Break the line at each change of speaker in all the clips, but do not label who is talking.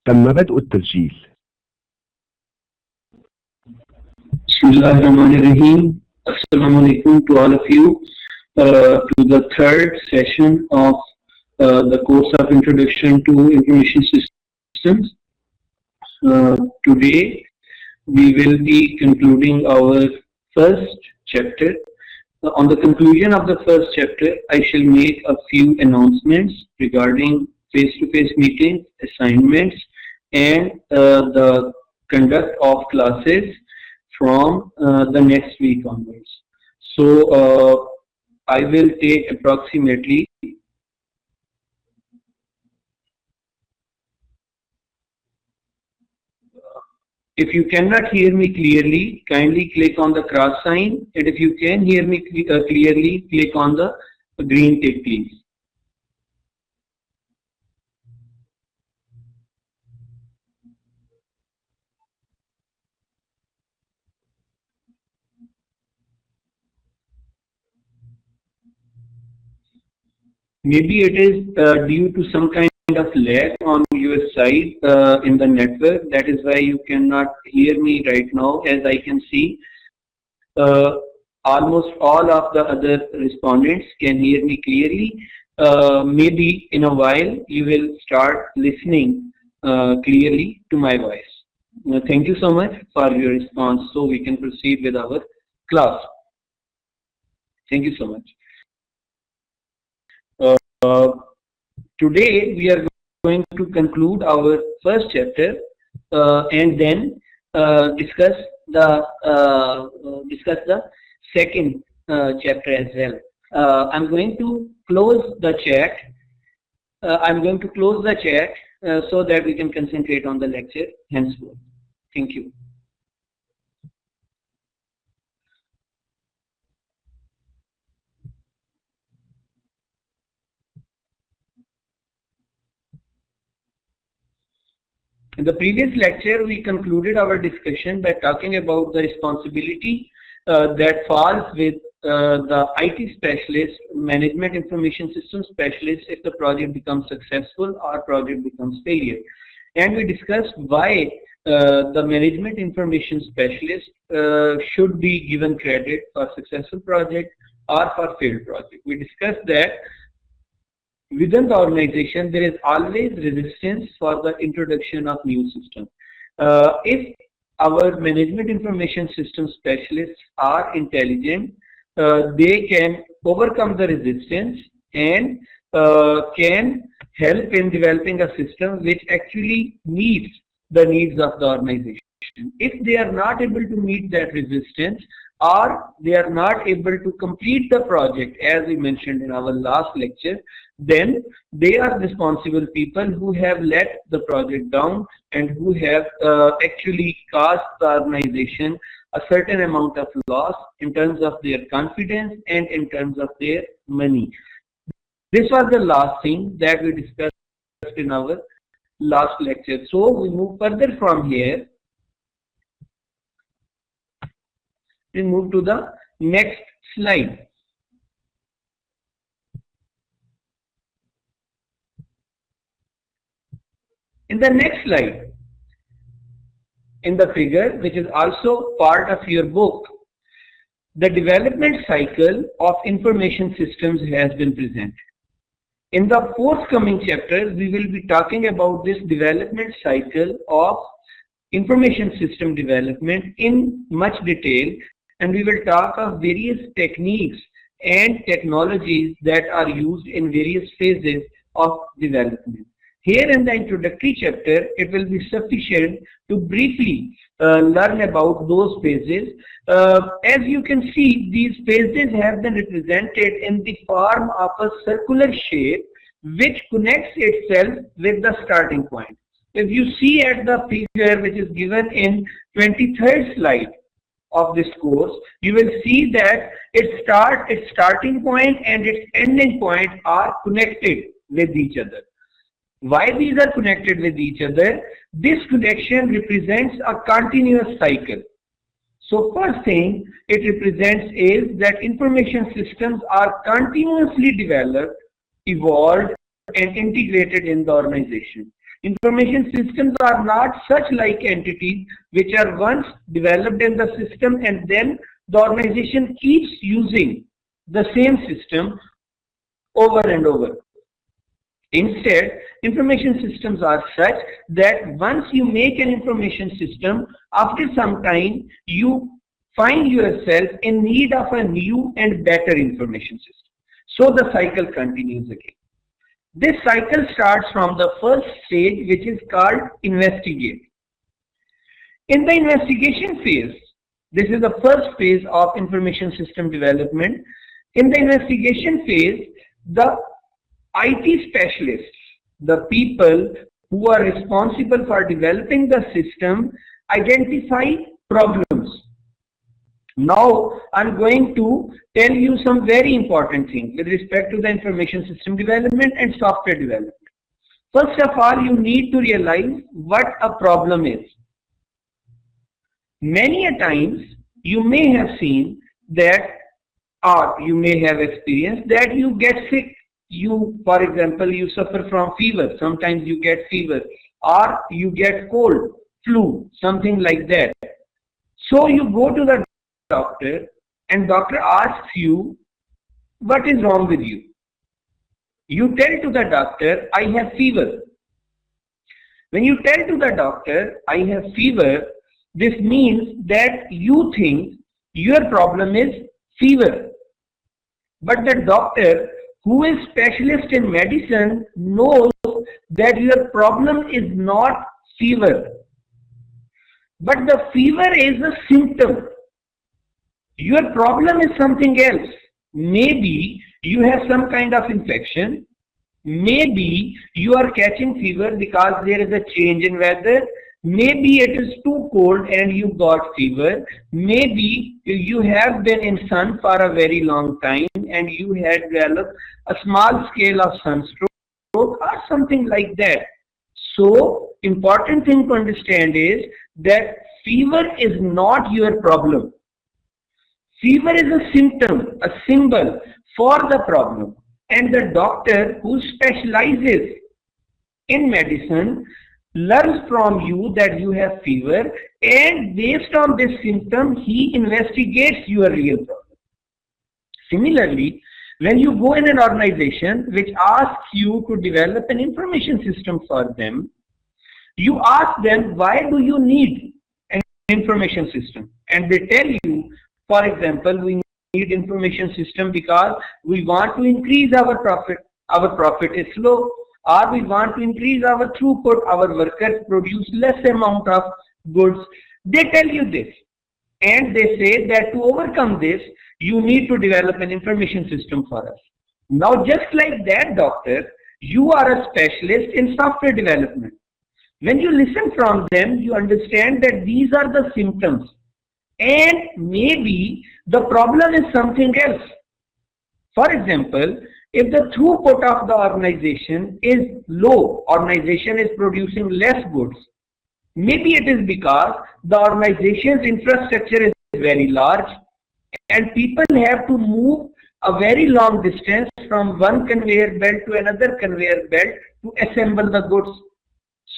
تم بدء التسجيل.
Bismillahirrahmanirrahim. Assalamu alaikum to all of you to the third session of the course of Introduction to Information Systems. Today we will be concluding our first chapter. On the conclusion of the first chapter, I shall make a few announcements regarding face-to-face meetings, assignments, and the conduct of classes from the next week onwards. So I will take approximately if you cannot hear me clearly, kindly click on the cross sign, and if you can hear me clearly, click on the green tick, please. Maybe it is due to some kind of lag on your side in the network. That is why you cannot hear me right now. As I can see, almost all of the other respondents can hear me clearly. Maybe in a while you will start listening clearly to my voice. Thank you so much for your response, so we can proceed with our class. Thank you so much. Today we are going to conclude our first chapter and then discuss the second chapter as well. I'm going to close the chat. So that we can concentrate on the lecture henceforth. Thank you. In the previous lecture, we concluded our discussion by talking about the responsibility that falls with the IT specialist, management information system specialist, if the project becomes successful or project becomes failure. And we discussed why the management information specialist should be given credit for successful project or for failed project. We discussed that within the organization, there is always resistance for the introduction of new systems. If our management information system specialists are intelligent, they can overcome the resistance and can help in developing a system which actually meets the needs of the organization. If they are not able to meet that resistance, or they are not able to complete the project as we mentioned in our last lecture, then they are responsible people who have let the project down and who have actually caused the organization a certain amount of loss in terms of their confidence and in terms of their money. This was the last thing that we discussed in our last lecture. So we move further from here. We move to the next slide. In the next slide, in the figure, which is also part of your book, the development cycle of information systems has been presented. In the forthcoming chapters, we will be talking about this development cycle of information system development in much detail, and we will talk of various techniques and technologies that are used in various phases of development. Here in the introductory chapter, it will be sufficient to briefly learn about those phases. As you can see, these phases have been represented in the form of a circular shape which connects itself with the starting point. If you see at the figure which is given in 23rd slide of this course, you will see that its starting point and its ending point are connected with each other. Why these are connected with each other? This connection represents a continuous cycle. So first thing it represents is that information systems are continuously developed, evolved and integrated in the organization. Information systems are not such like entities which are once developed in the system and then the organization keeps using the same system over and over. Instead, information systems are such that once you make an information system, after some time you find yourself in need of a new and better information system. So the cycle continues again. This cycle starts from the first stage, which is called investigate. In the investigation phase, this is the first phase of information system development. In the investigation phase, the IT specialists, the people who are responsible for developing the system, identify problems. Now, I'm going to tell you some very important things with respect to the information system development and software development. First of all, you need to realize what a problem is. Many a times, you may have seen that, or you may have experienced that you get sick. You, for example, you suffer from fever. Sometimes you get fever, or you get cold, flu, something like that. So you go to the doctor and doctor asks you, what is wrong with you? You tell to the doctor, I have fever. When you tell to the doctor, I have fever, this means that you think your problem is fever. But the doctor who is specialist in medicine knows that your problem is not fever. But the fever is a symptom. Your problem is something else. Maybe you have some kind of infection. Maybe you are catching fever because there is a change in weather. Maybe it is too cold and you got fever. Maybe you have been in sun for a very long time and you had developed a small scale of sunstroke or something like that. So, important thing to understand is that fever is not your problem. Fever is a symptom, a symbol for the problem, and the doctor who specializes in medicine learns from you that you have fever, and based on this symptom he investigates your real problem. Similarly, when you go in an organization which asks you to develop an information system for them, you ask them, why do you need an information system? And they tell you, for example, we need information system because we want to increase our profit. Our profit is low. Or we want to increase our throughput. Our workers produce less amount of goods. They tell you this. And they say that to overcome this, you need to develop an information system for us. Now, just like that, doctor, you are a specialist in software development. When you listen from them, you understand that these are the symptoms. And maybe the problem is something else. For example, if the throughput of the organization is low, organization is producing less goods, maybe it is because the organization's infrastructure is very large and people have to move a very long distance from one conveyor belt to another conveyor belt to assemble the goods.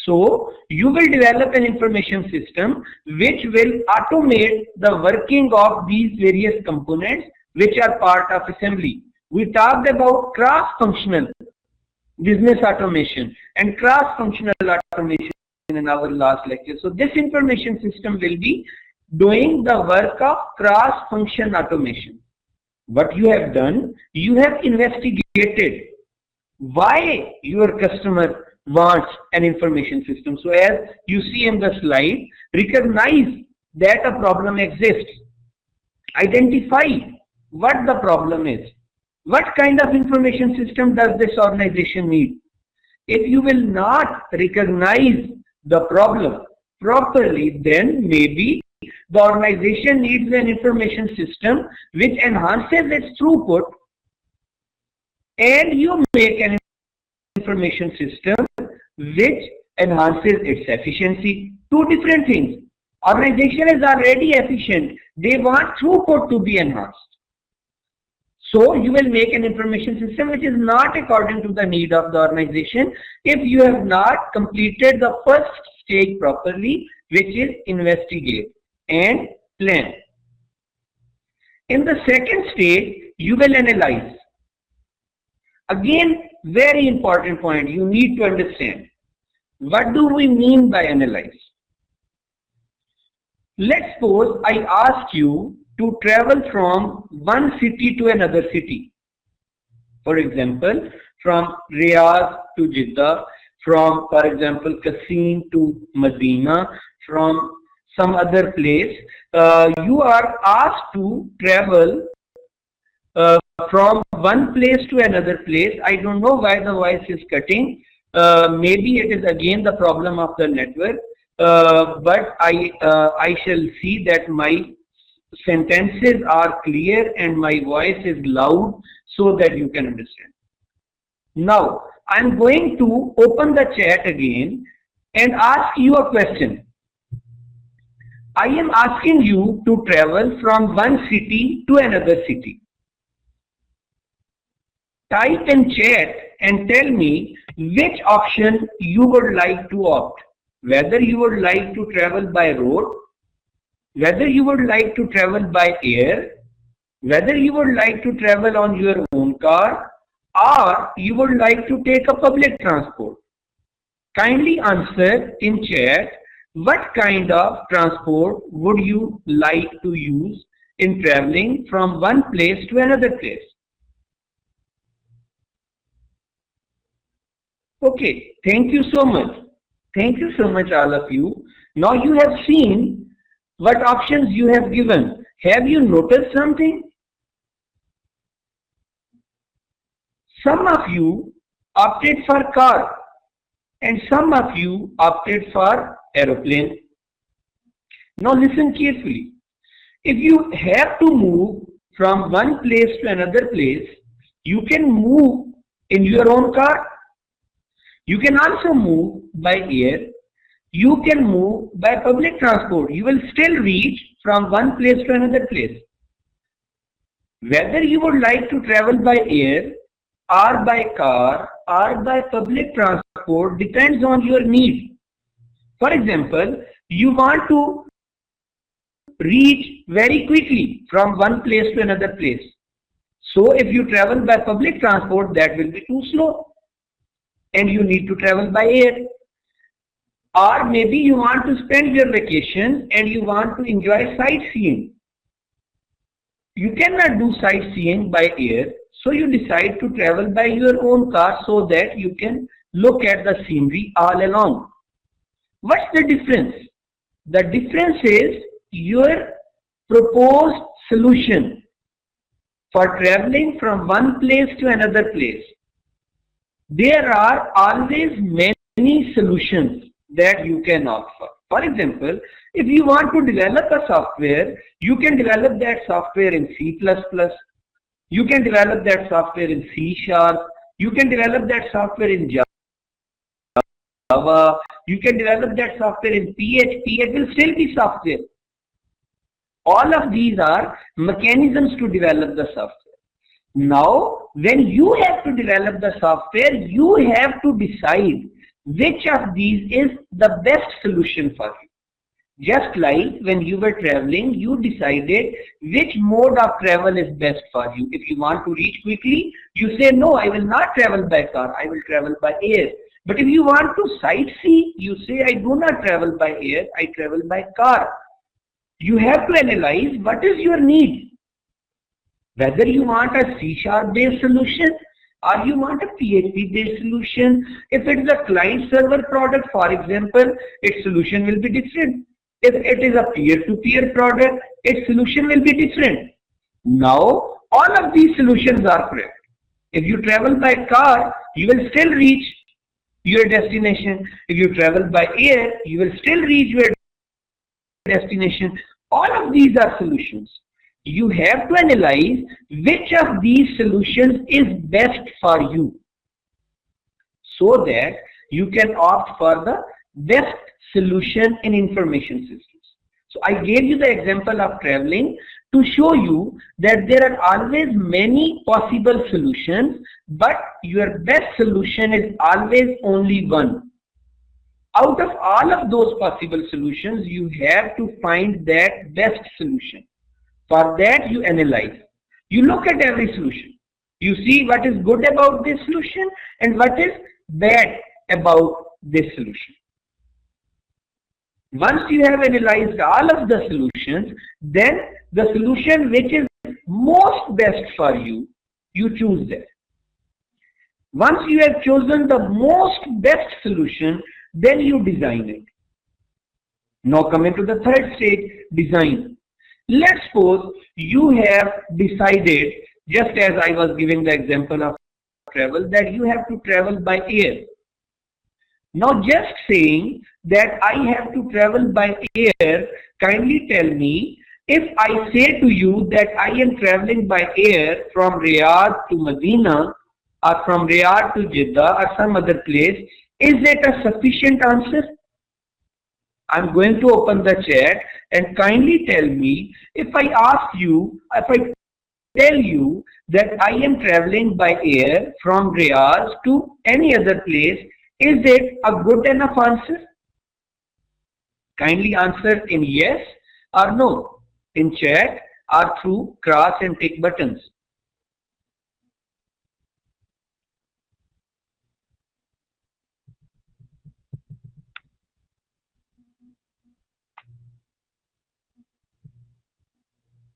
So, you will develop an information system which will automate the working of these various components which are part of assembly. We talked about cross-functional business automation and cross-functional automation in our last lecture. So, this information system will be doing the work of cross-function automation. What you have done, you have investigated why your customer wants an information system. So as you see in the slide, recognize that a problem exists. Identify what the problem is. What kind of information system does this organization need? If you will not recognize the problem properly, then maybe the organization needs an information system which enhances its throughput, and you make an information system which enhances its efficiency. Two different things. Organization is already efficient. They want throughput to be enhanced. So you will make an information system which is not according to the need of the organization if you have not completed the first stage properly, which is investigate and plan. In the second stage, you will analyze. Again, very important point you need to understand. What do we mean by analyze? Let's suppose I ask you to travel from one city to another city. For example, from Riyadh to Jeddah, from, for example, Qasim to Medina, from some other place. You are asked to travel from one place to another place. I don't know why the voice is cutting. Maybe it is again the problem of the network. But I shall see that my sentences are clear and my voice is loud so that you can understand. Now, I'm going to open the chat again and ask you a question. I am asking you to travel from one city to another city. Type in chat and tell me which option you would like to opt. Whether you would like to travel by road, whether you would like to travel by air, whether you would like to travel on your own car, or you would like to take a public transport. Kindly answer in chat what kind of transport would you like to use in traveling from one place to another place. Okay, thank you so much. Thank you so much, all of you. Now you have seen what options you have given. Have you noticed something? Some of you opted for car and some of you opted for aeroplane. Now listen carefully. If you have to move from one place to another place, you can move in your own car. You can also move by air. You can move by public transport. You will still reach from one place to another place. Whether you would like to travel by air or by car or by public transport depends on your need. For example, you want to reach very quickly from one place to another place. So if you travel by public transport, that will be too slow and you need to travel by air. Or maybe you want to spend your vacation and you want to enjoy sightseeing. You cannot do sightseeing by air, so you decide to travel by your own car so that you can look at the scenery all along. What's the difference? The difference is your proposed solution for traveling from one place to another place. There are always many solutions that you can opt for. For example, if you want to develop a software, you can develop that software in C++, you can develop that software in C#, you can develop that software in Java, you can develop that software in PHP, it will still be software. All of these are mechanisms to develop the software. Now, when you have to develop the software, you have to decide which of these is the best solution for you. Just like when you were traveling, you decided which mode of travel is best for you. If you want to reach quickly, you say, no, I will not travel by car, I will travel by air. But if you want to sightsee, you say, I do not travel by air, I travel by car. You have to analyze what is your need. Whether you want a C# based solution or you want a PHP based solution. If it is a client server product, for example, its solution will be different. If it is a peer-to-peer product, its solution will be different. Now, all of these solutions are correct. If you travel by car, you will still reach your destination. If you travel by air, you will still reach your destination. All of these are solutions. You have to analyze which of these solutions is best for you so that you can opt for the best solution in information systems. So I gave you the example of traveling to show you that there are always many possible solutions, but your best solution is always only one. Out of all of those possible solutions, you have to find that best solution. For that, you analyze. You look at every solution. You see what is good about this solution and what is bad about this solution. Once you have analyzed all of the solutions, then the solution which is most best for you, you choose that. Once you have chosen the most best solution, then you design it. Now coming to the third stage, design. Let's suppose you have decided, just as I was giving the example of travel, that you have to travel by air. Now just saying that I have to travel by air, kindly tell me, if I say to you that I am traveling by air from Riyadh to Medina or from Riyadh to Jeddah or some other place, is it a sufficient answer? I'm going to open the chat and kindly tell me, if I tell you that I am traveling by air from Riyadh to any other place, is it a good enough answer? Kindly answer in yes or no in chat or through cross and tick buttons.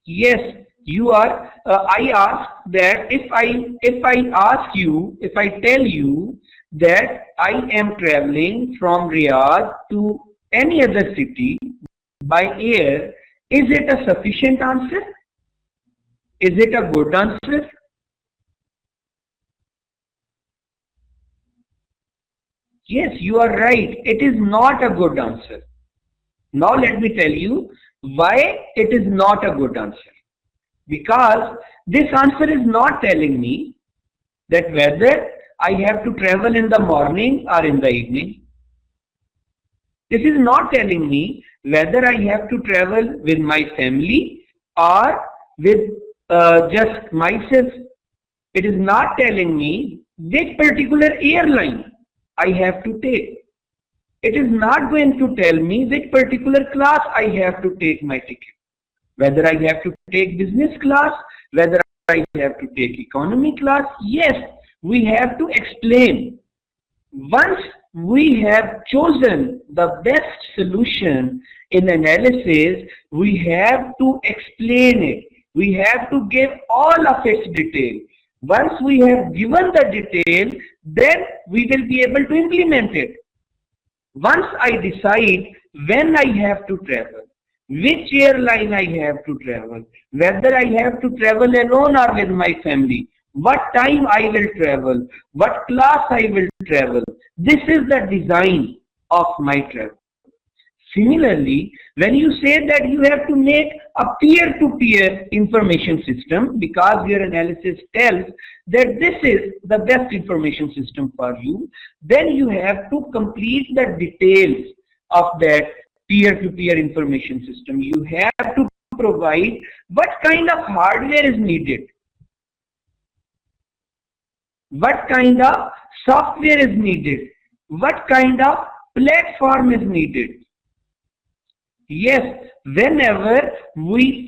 Yes, you are. I ask that if I tell you that I am traveling from Riyadh to any other city by air, is it a sufficient answer? Is it a good answer? Yes, you are right. It is not a good answer. Now let me tell you why it is not a good answer. Because this answer is not telling me that whether I have to travel in the morning or in the evening. This is not telling me whether I have to travel with my family or with just myself. It is not telling me which particular airline I have to take. It is not going to tell me which particular class I have to take my ticket. Whether I have to take business class, whether I have to take economy class. Yes, we have to explain. Once we have chosen the best solution in analysis, we have to explain it. We have to give all of its detail. Once we have given the detail, then we will be able to implement it. Once I decide when I have to travel, which airline I have to travel, whether I have to travel alone or with my family, what time I will travel, what class I will travel. This is the design of my travel. Similarly, when you say that you have to make a peer-to-peer information system because your analysis tells that this is the best information system for you, then you have to complete the details of that peer-to-peer information system. You have to provide what kind of hardware is needed, what kind of software is needed, what kind of platform is needed. Yes, whenever we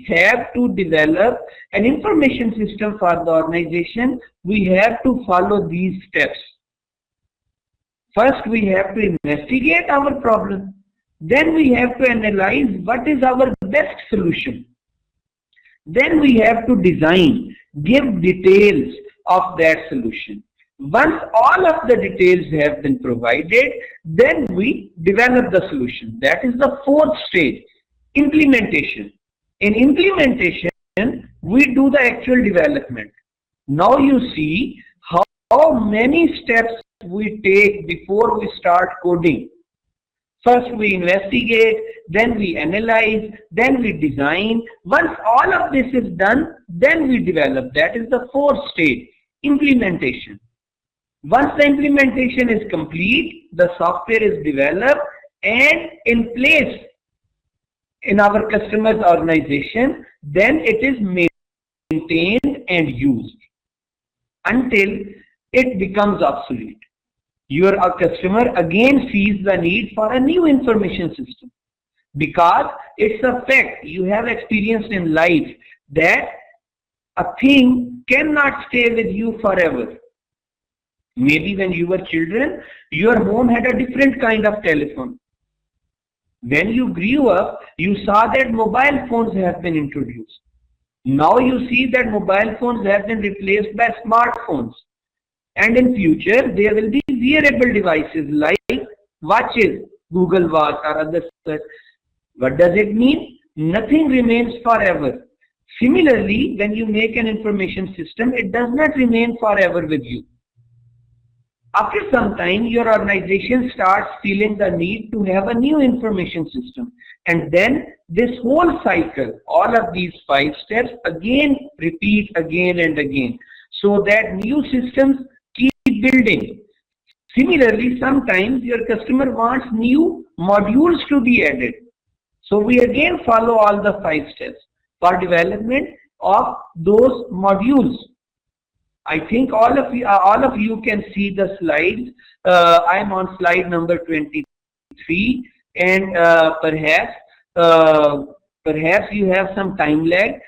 have to develop an information system for the organization, we have to follow these steps. First, we have to investigate our problem. Then we have to analyze what is our best solution. Then we have to design, give details of that solution. Once all of the details have been provided, then we develop the solution. That is the fourth stage, implementation. In implementation, we do the actual development. Now you see how many steps we take before we start coding. First we investigate, then we analyze, then we design. Once all of this is done, then we develop. That is the fourth stage, implementation. Once the implementation is complete, the software is developed, and in place in our customer's organization, then it is maintained and used until it becomes obsolete. Your customer again sees the need for a new information system, because it's a fact you have experienced in life that a thing cannot stay with you forever. Maybe when you were children, your home had a different kind of telephone. When you grew up, you saw that mobile phones have been introduced. Now you see that mobile phones have been replaced by smartphones. And in future, there will be wearable devices like watches, Google Watch or other such. What does it mean? Nothing remains forever. Similarly, when you make an information system, it does not remain forever with you. After some time, your organization starts feeling the need to have a new information system. And then this whole cycle, all of these 5 steps again repeat again and again, so that new systems keep building. Similarly, sometimes your customer wants new modules to be added. So we again follow all the 5 steps for development of those modules. I think all of you can see the slides. I am on slide number 23, and perhaps you have some time lag.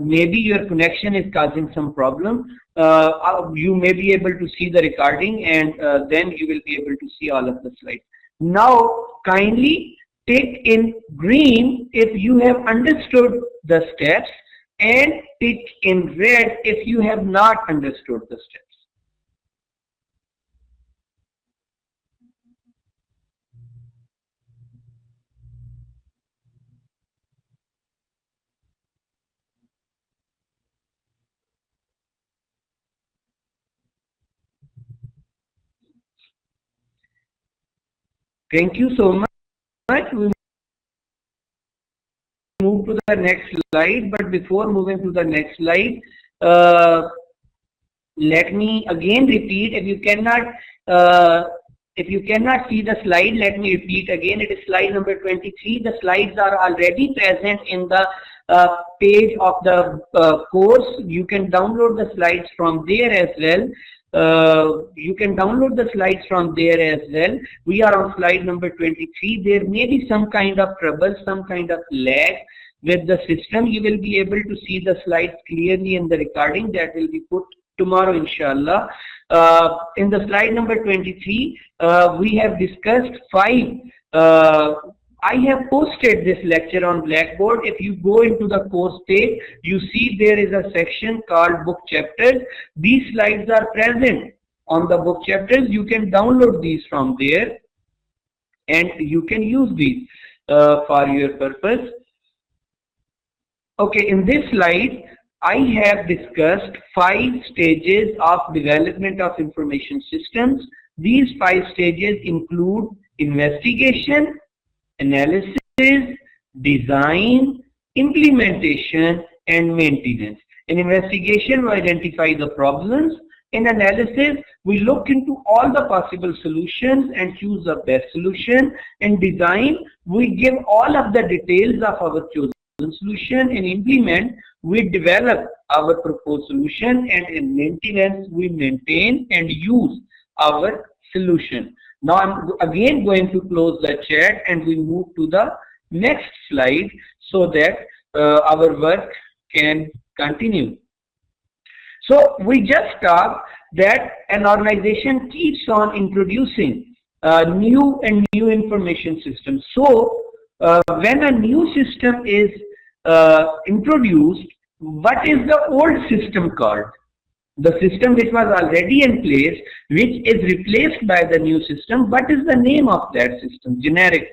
Maybe your connection is causing some problem. You may be able to see the recording, and then you will be able to see all of the slides. Now, kindly tick in green if you have understood the steps, and tick in red if you have not understood the steps. Thank you so much. We move to the next slide, but before moving to the next slide, let me again repeat. If you cannot see the slide, let me repeat again. It is slide number 23. The slides are already present in the page of the course. You can download the slides from there as well. We are on slide number 23. There may be some kind of trouble, some kind of lag with the system. You will be able to see the slides clearly in the recording that will be put tomorrow, inshallah. In the slide number 23, we have discussed 5. I have posted this lecture on Blackboard. If you go into the course page, you see there is a section called book chapters. These slides are present on the book chapters. You can download these from there, and you can use these for your purpose. Okay, in this slide, I have discussed 5 stages of development of information systems. These 5 stages include investigation, analysis, design, implementation, and maintenance. In investigation, we identify the problems. In analysis, we look into all the possible solutions and choose the best solution. In design, we give all of the details of our chosen solution. In implement, we develop our proposed solution. And in maintenance, we maintain and use our solution. Now I'm again going to close the chat, and we move to the next slide so that our work can continue. So we just talked that an organization keeps on introducing new information systems. So when a new system is introduced, what is the old system called? The system which was already in place, which is replaced by the new system, what is the name of that system? Generic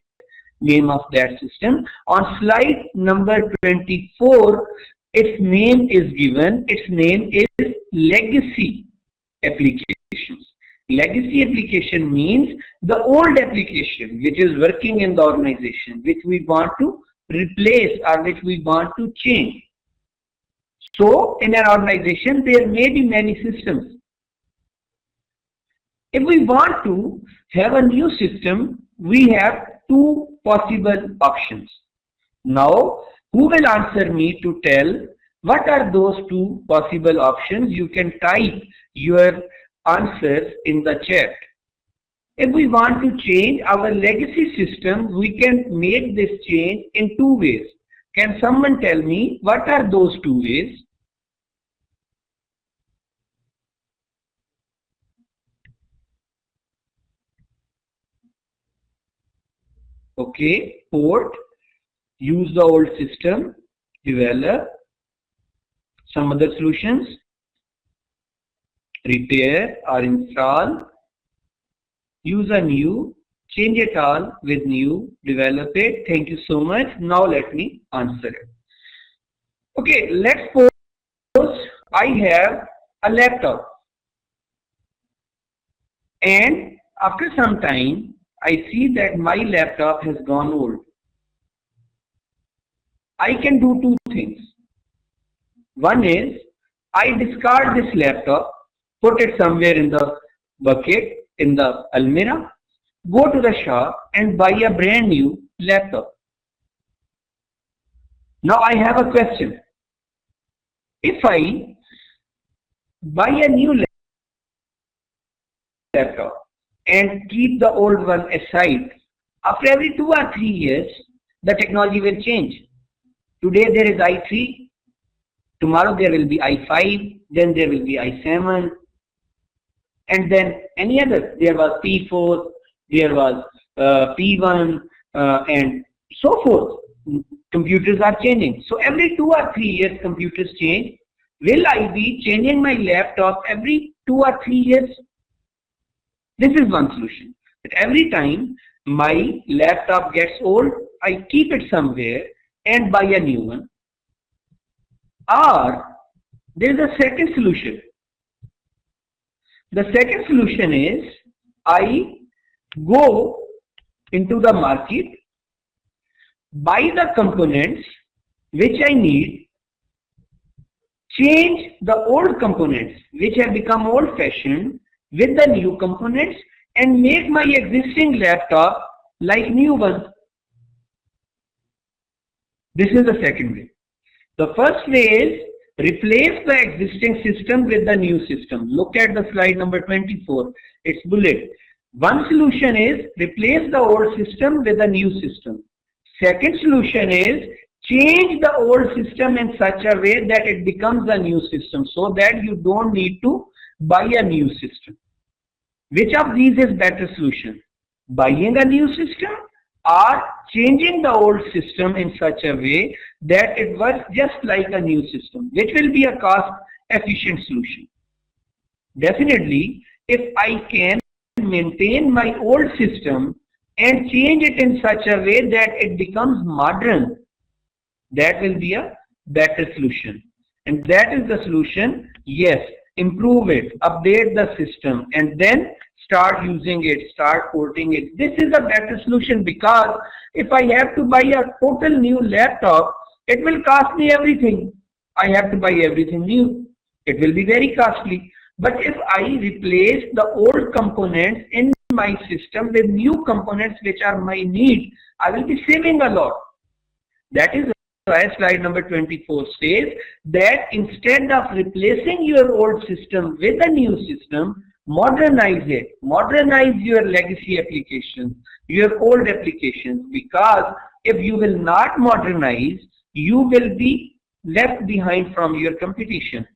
name of that system. On slide number 24, its name is given. Its name is legacy applications. Legacy application means the old application which is working in the organization, which we want to replace or which we want to change. So in an organization, there may be many systems. If we want to have a new system, we have two possible options. Now, who will answer me to tell what are those two possible options? You can type your answers in the chat. If we want to change our legacy system, we can make this change in two ways. Can someone tell me what are those two ways? Okay, port, use the old system, develop, some other solutions, repair or install, use a new, change it all with new, develop it. Thank you so much. Now let me answer it. Okay, let's suppose I have a laptop and after some time I see that my laptop has gone old. I can do two things. One is I discard this laptop, put it somewhere in the bucket, in the almirah, go to the shop and buy a brand new laptop. Now I have a question. If I buy a new laptop and keep the old one aside, after every 2 or 3 years, the technology will change. Today there is i3, tomorrow there will be i5, then there will be i7, and then any other. There was P4, there was P1, and so forth. Computers are changing. So every 2 or 3 years computers change. Will I be changing my laptop every 2 or 3 years? This is one solution. But every time my laptop gets old, I keep it somewhere and buy a new one. Or there is a second solution. The second solution is I go into the market, buy the components which I need, change the old components which have become old-fashioned with the new components and make my existing laptop like new one. This is the second way. The first way is replace the existing system with the new system. Look at the slide number 24. It's bullet. One solution is replace the old system with a new system. Second solution is change the old system in such a way that it becomes a new system so that you don't need to buy a new system. Which of these is better solution? Buying a new system or changing the old system in such a way that it works just like a new system, which will be a cost efficient solution. Definitely, if I can maintain my old system and change it in such a way that it becomes modern, that will be a better solution. And that is the solution. Yes, improve it, update the system, and then start using it, start porting it. This is a better solution because if I have to buy a total new laptop, it will cost me everything. I have to buy everything new. It will be very costly. But if I replace the old components in my system with new components which are my need, I will be saving a lot. That is why slide number 24 says that instead of replacing your old system with a new system, modernize it. Modernize your legacy applications, your old applications, because if you will not modernize, you will be left behind from your competition.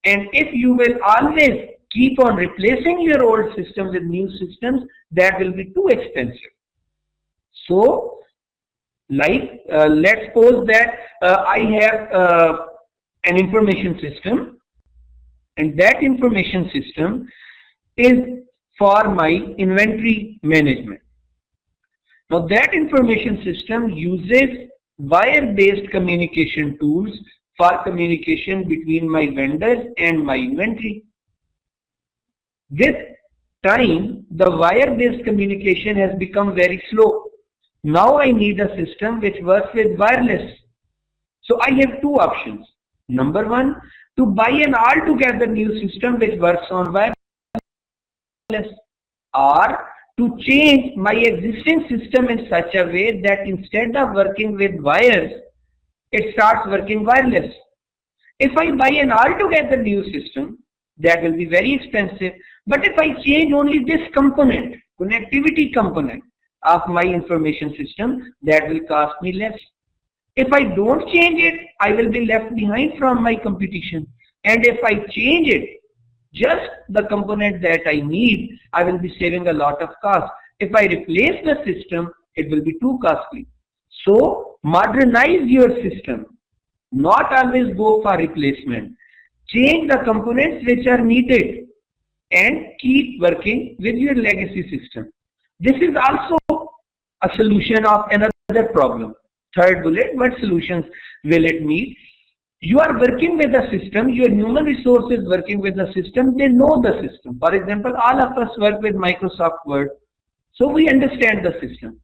And if you will always keep on replacing your old system with new systems, that will be too expensive. So, like let's suppose that I have an information system, and that information system is for my inventory management. Now that information system uses wire-based communication tools for communication between my vendors and my inventory. With time, the wire-based communication has become very slow. Now I need a system which works with wireless. So I have two options. Number one, to buy an altogether new system which works on wireless, or to change my existing system in such a way that instead of working with wires, it starts working wireless. If I buy an altogether new system, that will be very expensive. But if I change only this component, connectivity component of my information system, that will cost me less. If I don't change it, I will be left behind from my competition. And if I change it, just the component that I need, I will be saving a lot of cost. If I replace the system, it will be too costly. So modernize your system. Not always go for replacement. Change the components which are needed and keep working with your legacy system. This is also a solution of another problem. Third bullet, what solutions will it meet? You are working with a system, your human resources working with the system, they know the system. For example, all of us work with Microsoft Word, so we understand the system.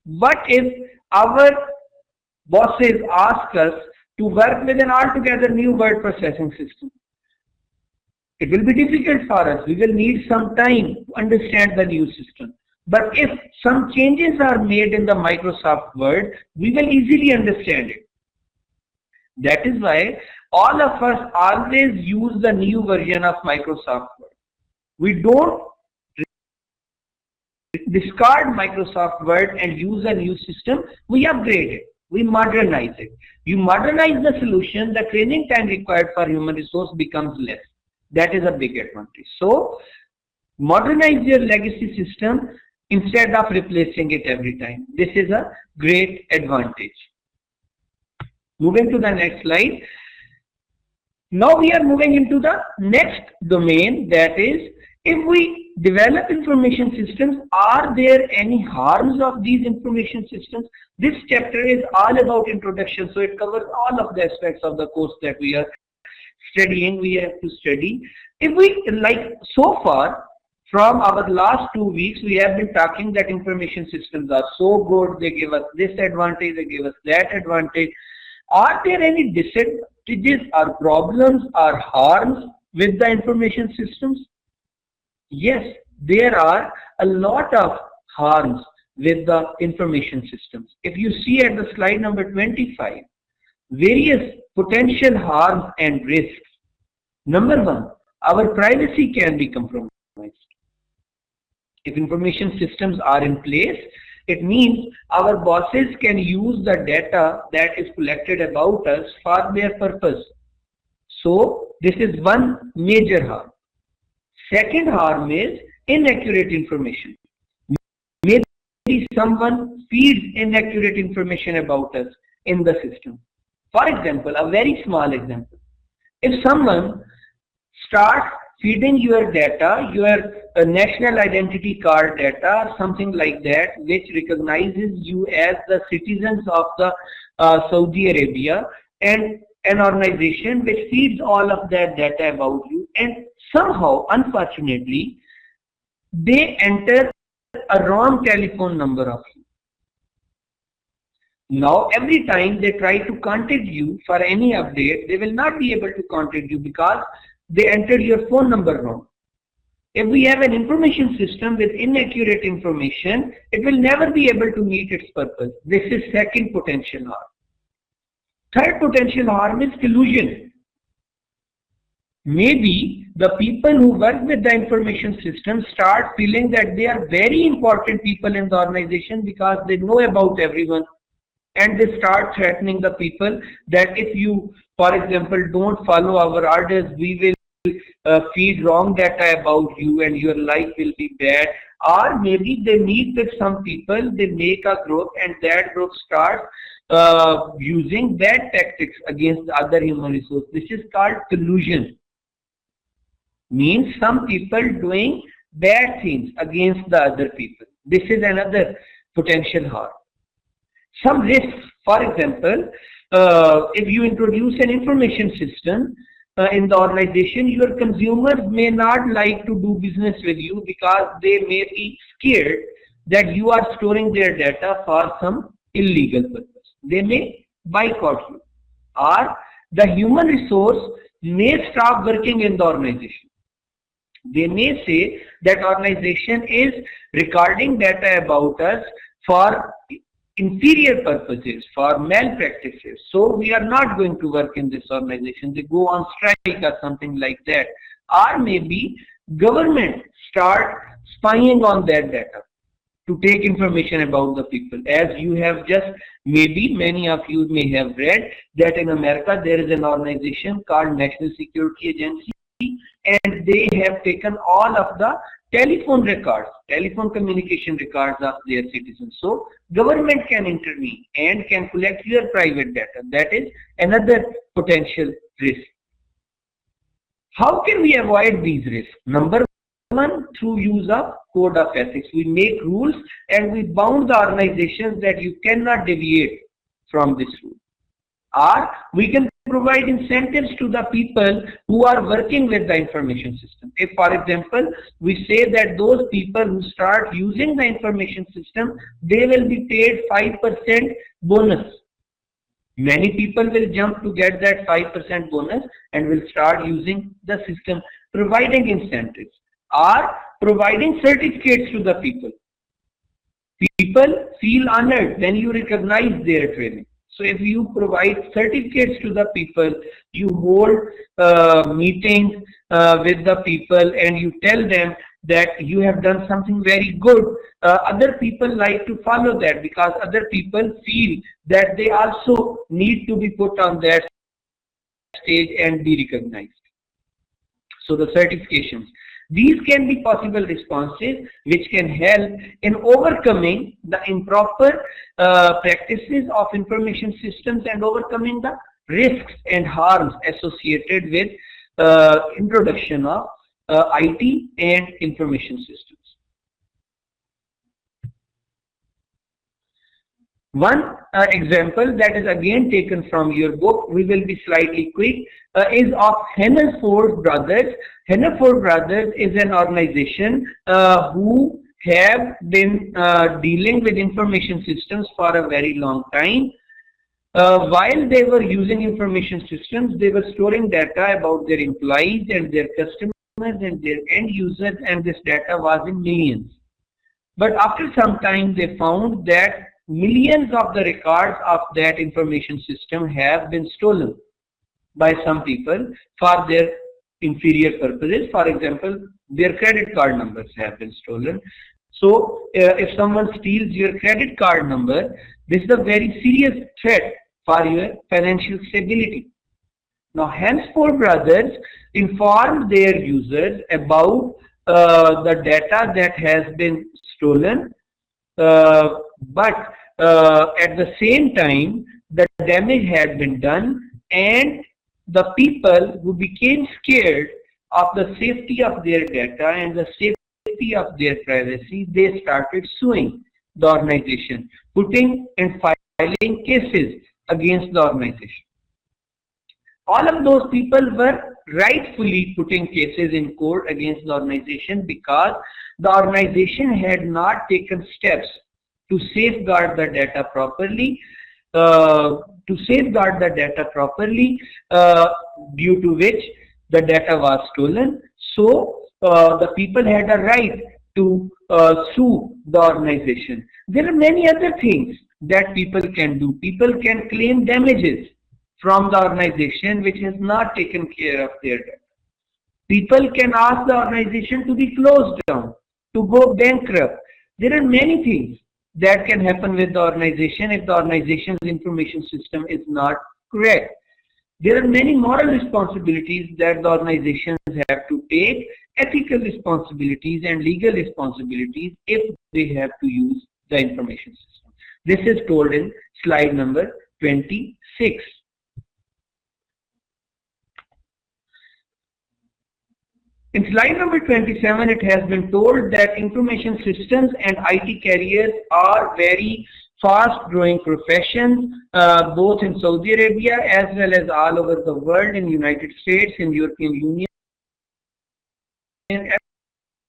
What if our bosses ask us to work with an altogether new word processing system? It will be difficult for us. We will need some time to understand the new system. But if some changes are made in the Microsoft Word, we will easily understand it. That is why all of us always use the new version of Microsoft Word. We don't discard Microsoft Word and use a new system. We upgrade it. We modernize it. You modernize the solution, the training time required for human resource becomes less. That is a big advantage. So modernize your legacy system instead of replacing it every time. This is a great advantage. Moving to the next slide. Now we are moving into the next domain, that is, if we develop information systems, are there any harms of these information systems? This chapter is all about introduction, so it covers all of the aspects of the course that we are studying, we have to study. If we, like so far, from our last 2 weeks, we have been talking that information systems are so good, they give us this advantage, they give us that advantage. Are there any disadvantages or problems or harms with the information systems? Yes, there are a lot of harms with the information systems. If you see at the slide number 25, various potential harms and risks. Number one, our privacy can be compromised. If information systems are in place, it means our bosses can use the data that is collected about us for their purpose. So this is one major harm. Second harm is inaccurate information. Maybe someone feeds inaccurate information about us in the system. For example, a very small example. If someone starts feeding your data, your national identity card data, or something like that, which recognizes you as the citizens of the Saudi Arabia, and an organization which feeds all of that data about you, and somehow, unfortunately, they enter a wrong telephone number of you. Now, every time they try to contact you for any update, they will not be able to contact you because they entered your phone number wrong. If we have an information system with inaccurate information, it will never be able to meet its purpose. This is second potential harm. Third potential harm is collusion. Maybe the people who work with the information system start feeling that they are very important people in the organization because they know about everyone, and they start threatening the people that if you, for example, don't follow our orders, we will feed wrong data about you and your life will be bad. Or maybe they meet with some people, they make a group, and that group starts using bad tactics against other human resources. This is called collusion. Means some people doing bad things against the other people. This is another potential harm. Some risks, for example, if you introduce an information system in the organization, your consumers may not like to do business with you because they may be scared that you are storing their data for some illegal purpose. They may boycott you, or the human resource may stop working in the organization. They may say that organization is recording data about us for inferior purposes, for malpractices. So we are not going to work in this organization. They go on strike or something like that. Or maybe government start spying on that data to take information about the people. As you have just, maybe many of you may have read that in America there is an organization called National Security Agency, and they have taken all of the telephone records, telephone communication records of their citizens. So government can intervene and can collect your private data. That is another potential risk. How can we avoid these risks? Number one, through use of code of ethics. We make rules and we bound the organizations that you cannot deviate from this rule. Or we can provide incentives to the people who are working with the information system. If, for example, we say that those people who start using the information system, they will be paid 5% bonus. Many people will jump to get that 5% bonus and will start using the system, providing incentives or providing certificates to the people. People feel honored when you recognize their training. So if you provide certificates to the people, you hold meetings with the people and you tell them that you have done something very good, other people like to follow that because other people feel that they also need to be put on that stage and be recognized. So the certifications. These can be possible responses which can help in overcoming the improper practices of information systems and overcoming the risks and harms associated with introduction of IT and information systems. One example that is again taken from your book, we will be slightly quick, is of Hannaford Brothers. Hannaford Brothers is an organization who have been dealing with information systems for a very long time. While they were using information systems, they were storing data about their employees and their customers and their end users, and this data was in millions. But after some time, they found that millions of the records of that information system have been stolen by some people for their inferior purposes. For example, their credit card numbers have been stolen. So if someone steals your credit card number, this is a very serious threat for your financial stability. Now, Hannaford Brothers informed their users about the data that has been stolen, but at the same time, the damage had been done, and the people who became scared of the safety of their data and the safety of their privacy, they started suing the organization, putting and filing cases against the organization. All of those people were rightfully putting cases in court against the organization because the organization had not taken steps to safeguard the data properly, due to which the data was stolen. So the people had a right to sue the organization. There are many other things that people can do. People can claim damages from the organization which has not taken care of their data. People can ask the organization to be closed down, to go bankrupt. There are many things that can happen with the organization if the organization's information system is not correct. There are many moral responsibilities that the organizations have to take, ethical responsibilities and legal responsibilities if they have to use the information system. This is told in slide number 26. In slide number 27, it has been told that information systems and IT careers are very fast-growing professions, both in Saudi Arabia as well as all over the world, in United States, in European Union, and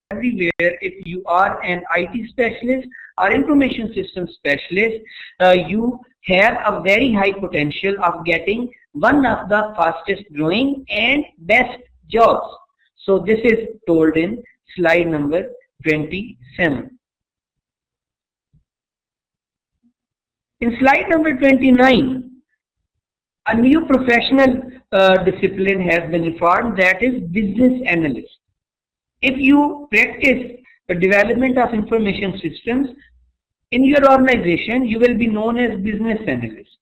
everywhere. If you are an IT specialist or information system specialist, you have a very high potential of getting one of the fastest growing and best jobs. So this is told in slide number 27. In slide number 29, a new professional discipline has been formed, that is business analyst. If you practice the development of information systems in your organization, you will be known as business analyst.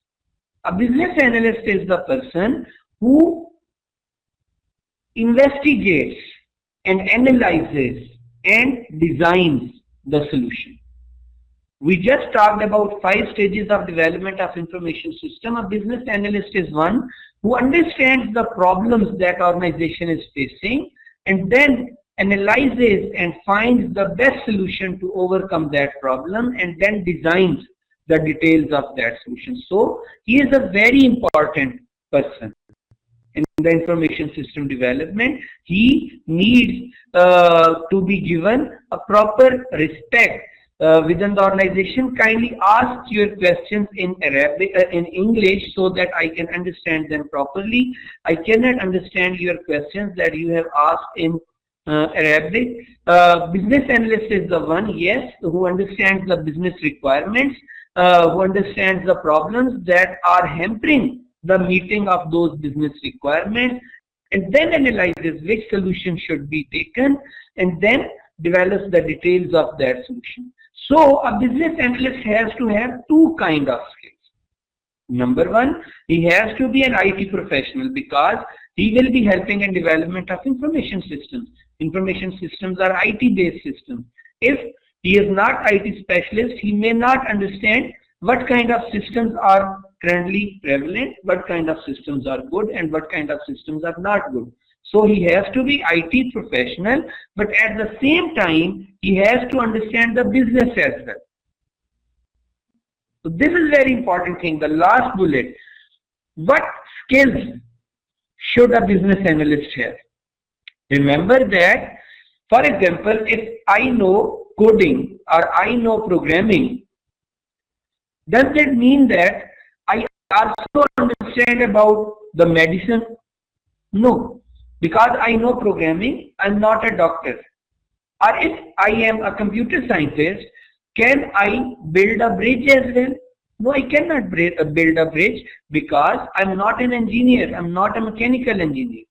A business analyst is the person who investigates and analyzes and designs the solution. We just talked about 5 stages of development of information system. A business analyst is one who understands the problems that organization is facing and then analyzes and finds the best solution to overcome that problem and then designs the details of that solution. So he is a very important person in the information system development. He needs to be given a proper respect within the organization. Kindly ask your questions in English so that I can understand them properly. I cannot understand your questions that you have asked in Arabic. Business analyst is the one, yes, who understands the business requirements, who understands the problems that are hampering the meeting of those business requirements, and then analyzes which solution should be taken and then develops the details of that solution. So a business analyst has to have 2 kinds of skills. Number 1, he has to be an IT professional because he will be helping in development of information systems. Information systems are IT based systems. If he is not IT specialist, he may not understand what kind of systems are currently prevalent, what kind of systems are good and what kind of systems are not good. So he has to be IT professional, but at the same time he has to understand the business as well. So this is very important thing. The last bullet, what skills should a business analyst have? Remember that, for example, if I know coding or I know programming, does that mean that I also understand about the medicine? No, because I know programming, I'm not a doctor. Or if I am a computer scientist, can I build a bridge as well? No, I cannot build a bridge because I'm not an engineer, I'm not a mechanical engineer.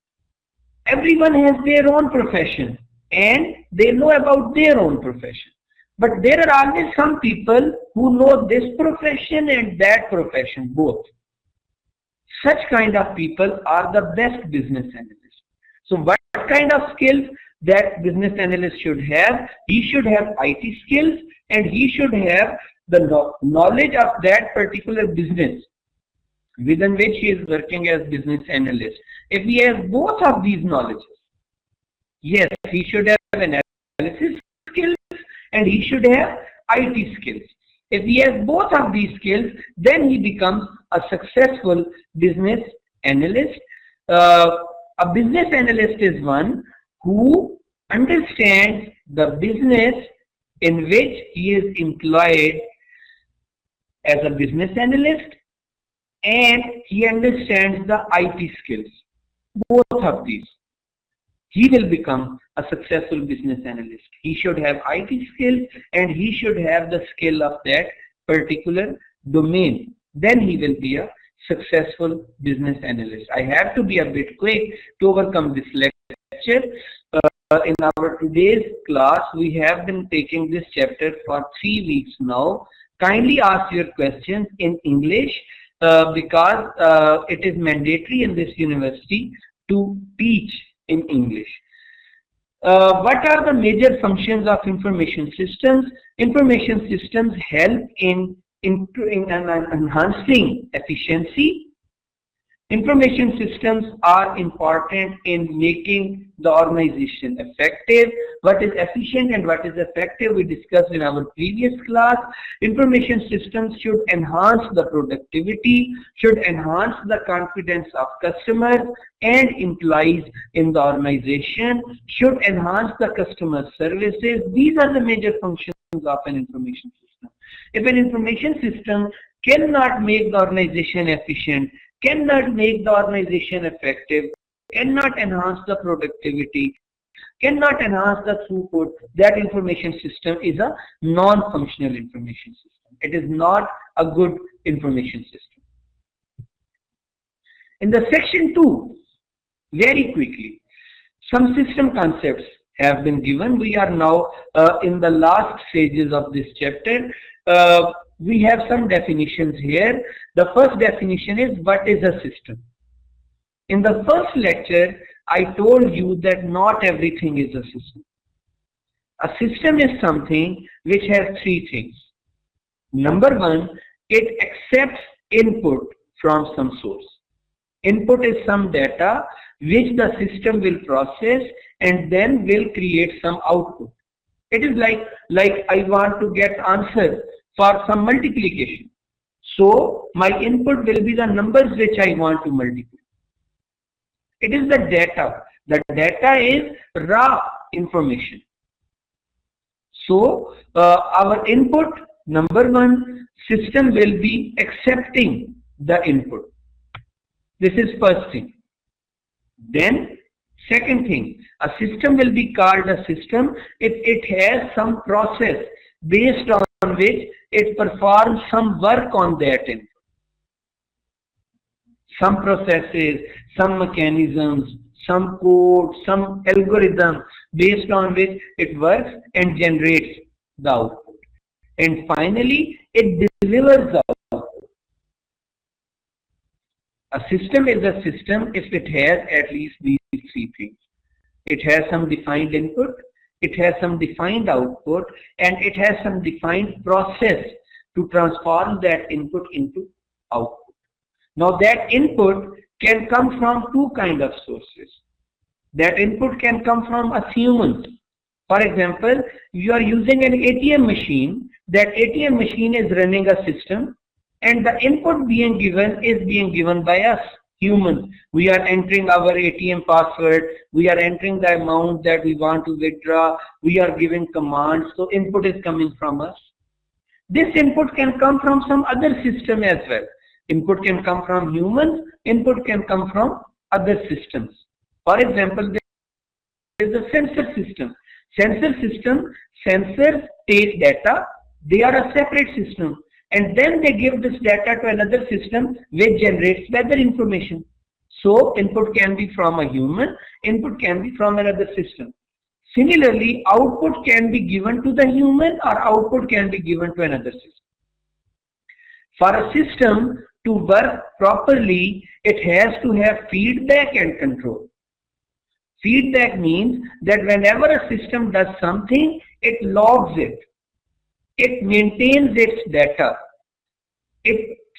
Everyone has their own profession and they know about their own profession. But there are always some people who know this profession and that profession, both. Such kind of people are the best business analysts. So what kind of skills that business analyst should have? He should have IT skills and he should have the knowledge of that particular business within which he is working as business analyst. If he has both of these knowledges, yes, he should have analysis skills and he should have IT skills. If he has both of these skills, then he becomes a successful business analyst. A business analyst is one who understands the business in which he is employed as a business analyst, and he understands the IT skills. Both of these, he will become a successful business analyst. He should have IT skills and he should have the skill of that particular domain. Then he will be a successful business analyst. I have to be a bit quick to overcome this lecture. In our today's class, we have been taking this chapter for 3 weeks now. Kindly ask your questions in English because it is mandatory in this university to teach in English. What are the major functions of information systems? Information systems help in enhancing efficiency. Information systems are important in making the organization effective. What is efficient and what is effective we discussed in our previous class. Information systems should enhance the productivity, should enhance the confidence of customers and employees in the organization, should enhance the customer services. These are the major functions of an information system. If an information system cannot make the organization efficient, cannot make the organization effective, cannot enhance the productivity, cannot enhance the throughput, that information system is a non-functional information system. It is not a good information system. In the section 2, very quickly, some system concepts have been given. We are now in the last stages of this chapter. We have some definitions here. The first definition is, what is a system? In the first lecture, I told you that not everything is a system. A system is something which has three things. Number one, it accepts input from some source. Input is some data which the system will process and then will create some output. It is like I want to get answer for some multiplication. So my input will be the numbers which I want to multiply. It is the data. The data is raw information. So our input, number one, system will be accepting the input. This is first thing. Then second thing, a system will be called a system if it has some process based on which it performs some work on that input. Some processes, some mechanisms, some code, some algorithm based on which it works and generates the output. And finally, it delivers the output. A system is a system if it has at least these three things. It has some defined input, it has some defined output, and it has some defined process to transform that input into output. Now that input can come from two kinds of sources. That input can come from us humans. For example, you are using an ATM machine. That ATM machine is running a system, and the input being given is being given by us humans. We are entering our ATM password, we are entering the amount that we want to withdraw, we are giving commands, so input is coming from us. This input can come from some other system as well. Input can come from humans, input can come from other systems. For example, there is a sensor system. Sensors take data, they are a separate system, and then they give this data to another system which generates weather information. So input can be from a human, input can be from another system. Similarly, output can be given to the human or output can be given to another system. For a system to work properly, it has to have feedback and control. Feedback means that whenever a system does something, it logs it. It maintains its data.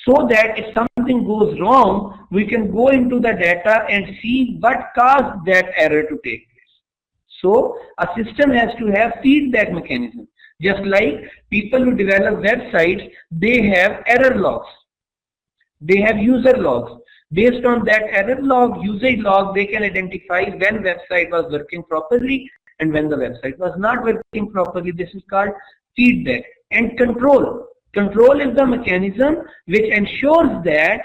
So that if something goes wrong, we can go into the data and see what caused that error to take place. So a system has to have feedback mechanism. Just like people who develop websites, they have error logs. They have user logs. Based on that error log, usage log, they can identify when website was working properly and when the website was not working properly. This is called feedback. And control. Control is the mechanism which ensures that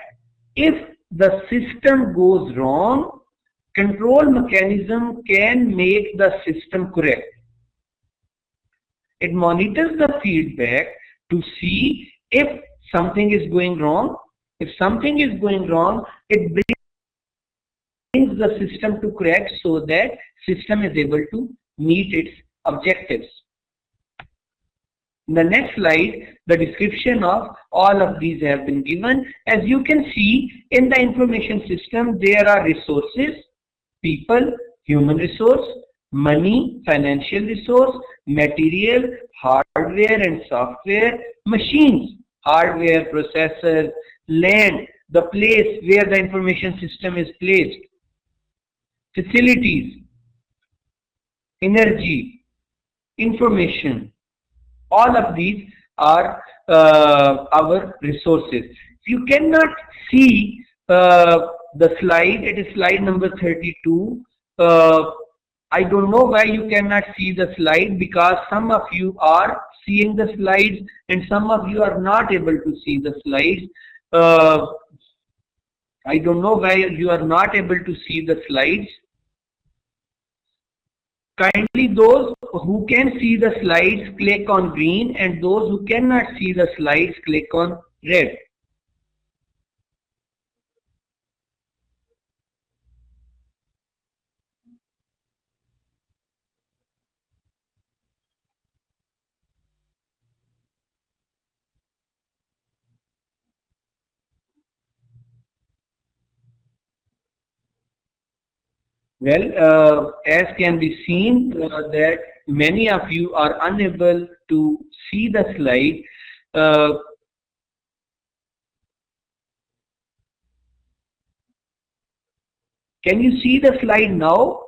if the system goes wrong, control mechanism can make the system correct. It monitors the feedback to see if something is going wrong. If something is going wrong, it brings the system to correct so that system is able to meet its objectives. In the next slide, the description of all of these have been given. As you can see, in the information system, there are resources, people, human resource, money, financial resource, material, hardware and software, machines, hardware, processors, land, the place where the information system is placed, facilities, energy, information. All of these are our resources. You cannot see the slide. It is slide number 32. I don't know why you cannot see the slide, because some of you are seeing the slides and some of you are not able to see the slides. I don't know why you are not able to see the slides. Kindly those who can see the slides click on green, and those who cannot see the slides click on red. Well, as can be seen that many of you are unable to see the slide. Can you see the slide now?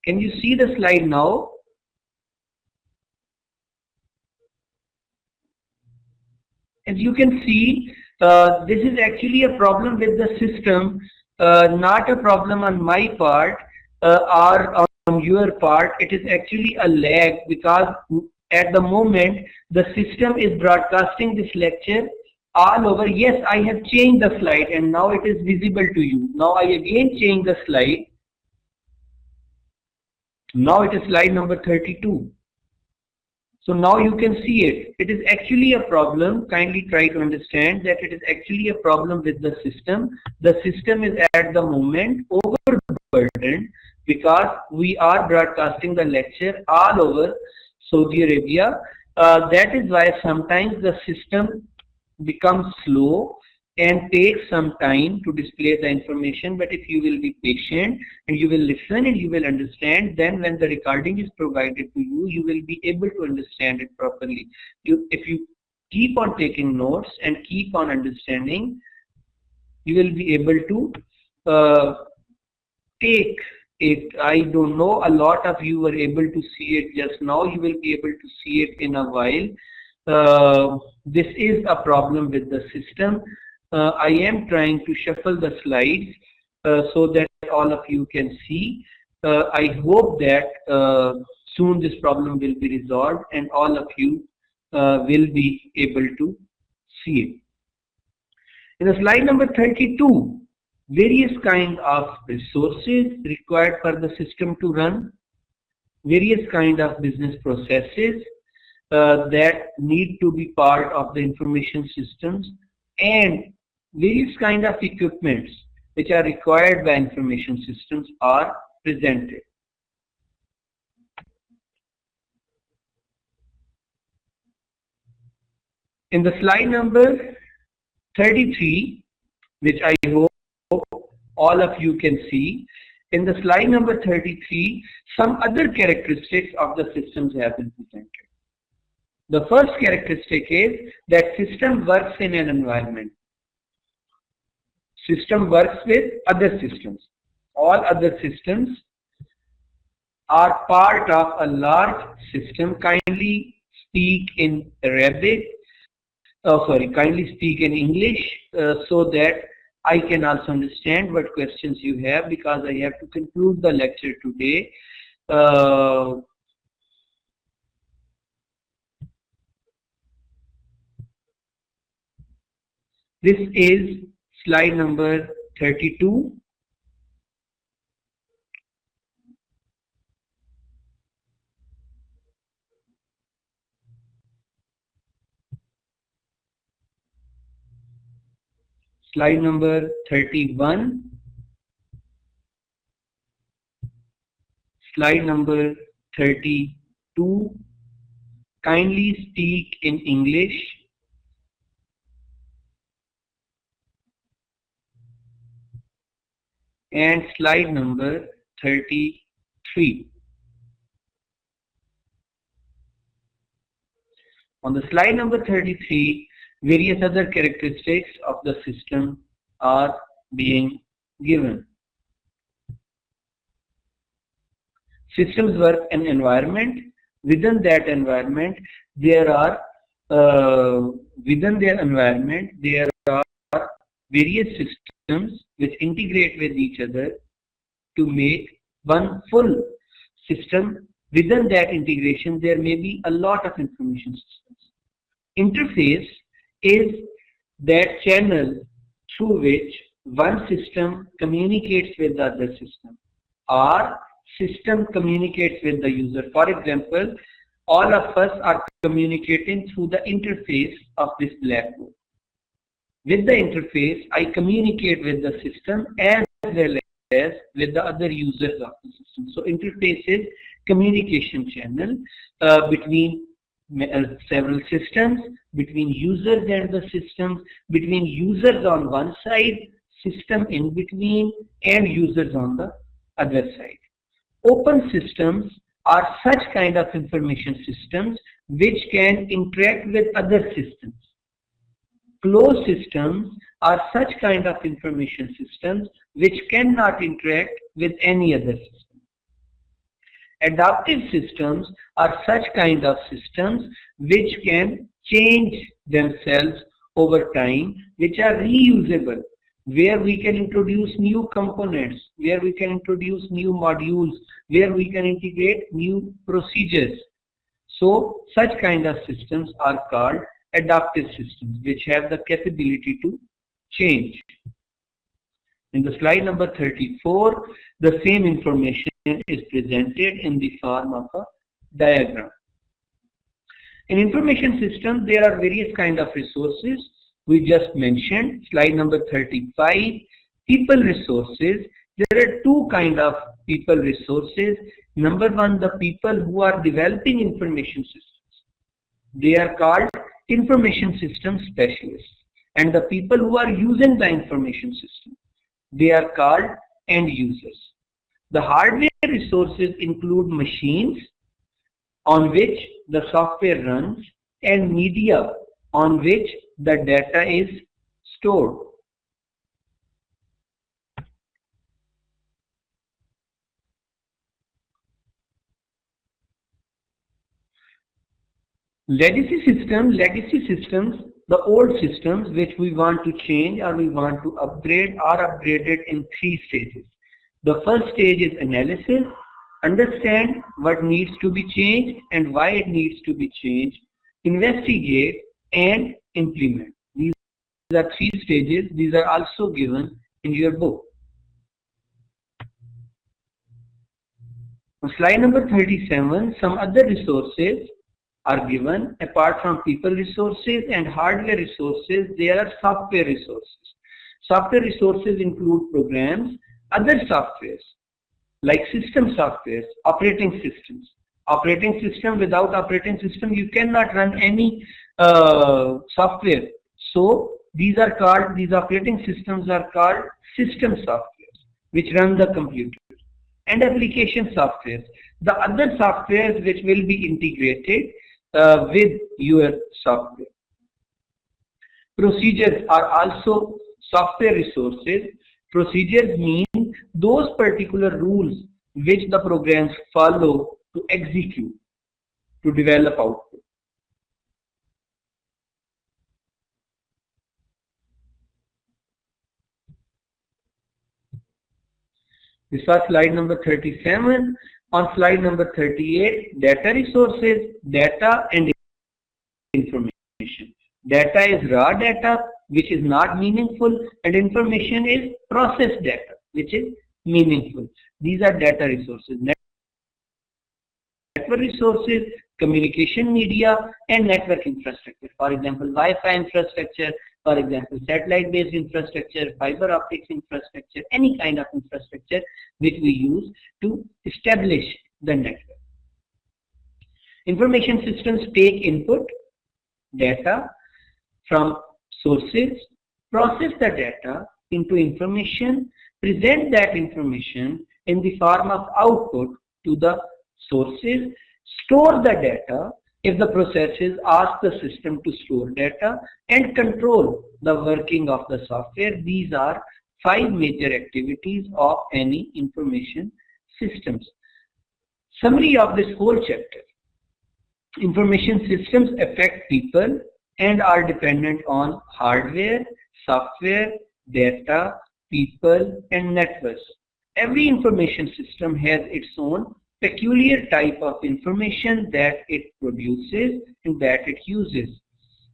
Can you see the slide now? As you can see, this is actually a problem with the system, not a problem on my part or on your part. It is actually a lag, because at the moment the system is broadcasting this lecture all over. Yes, I have changed the slide and now it is visible to you. Now I again change the slide. Now it is slide number 32. So now you can see it. It is actually a problem. Kindly try to understand that it is actually a problem with the system. The system is at the moment overburdened because we are broadcasting the lecture all over Saudi Arabia. That is why sometimes the system becomes slow and takes some time to display the information. But if you will be patient and you will listen and you will understand, then when the recording is provided to you, you will be able to understand it properly. If you keep on taking notes and keep on understanding, you will be able to take it. I don't know, a lot of you were able to see it just now. You will be able to see it in a while. This is a problem with the system. I am trying to shuffle the slides so that all of you can see. I hope that soon this problem will be resolved and all of you will be able to see it. In the slide number 32, various kind of resources required for the system to run, various kind of business processes that need to be part of the information systems, and various kind of equipments which are required by information systems are presented. In the slide number 33, which I hope all of you can see, in the slide number 33, some other characteristics of the systems have been presented. The first characteristic is that system works in an environment. System works with other systems. All other systems are part of a large system. Kindly speak in Arabic. Kindly speak in English so that I can also understand what questions you have, because I have to conclude the lecture today. This is slide number 32. Slide number 31. Slide number 32. Kindly speak in English. And slide number 33. On the slide number 33, various other characteristics of the system are being given. Systems work in environment. Within that environment, there are various systems which integrate with each other to make one full system. Within that integration, there may be a lot of information systems. Interface is that channel through which one system communicates with the other system, or system communicates with the user. For example, all of us are communicating through the interface of this blackboard. With the interface, I communicate with the system as well as with the other users of the system. So interface is communication channel between several systems, between users and the systems, between users on one side, system in between, and users on the other side. Open systems are such kind of information systems which can interact with other systems. Closed systems are such kind of information systems which cannot interact with any other system. Adaptive systems are such kind of systems which can change themselves over time, which are reusable, where we can introduce new components, where we can introduce new modules, where we can integrate new procedures. So such kind of systems are called adaptive systems, which have the capability to change. In the slide number 34, the same information is presented in the form of a diagram. In information systems, there are various kind of resources. We just mentioned slide number 35, people resources. There are two kind of people resources. Number one, the people who are developing information systems. They are called information system specialists. And the people who are using the information system, they are called end users. The hardware resources include machines on which the software runs and media on which the data is stored. Legacy systems, the old systems which we want to change or we want to upgrade, are upgraded in 3 stages. The first stage is analysis, understand what needs to be changed and why it needs to be changed, investigate, and implement. These are 3 stages. These are also given in your book. On slide number 37, some other resources are given. Apart from people resources and hardware resources, there are software resources. Software resources include programs, other softwares like system softwares, operating systems. Operating system, without operating system you cannot run any software. So these operating systems are called system softwares which run the computer, and application softwares, the other softwares which will be integrated with your software. Procedures are also software resources. Procedures mean those particular rules which the programs follow to execute, to develop output. This was slide number 37. On slide number 38, data resources, data and information. Data is raw data which is not meaningful, and information is processed data which is meaningful. These are data resources. Network resources, communication media, and network infrastructure. For example, Wi-Fi infrastructure, for example, satellite-based infrastructure, fiber optics infrastructure, any kind of infrastructure which we use to establish the network. Information systems take input data from sources, process the data into information, present that information in the form of output to the sources, store the data if the processes ask the system to store data, and control the working of the software. These are 5 major activities of any information systems. Summary of this whole chapter. Information systems affect people and are dependent on hardware, software, data, people, and networks. Every information system has its own peculiar type of information that it produces and that it uses.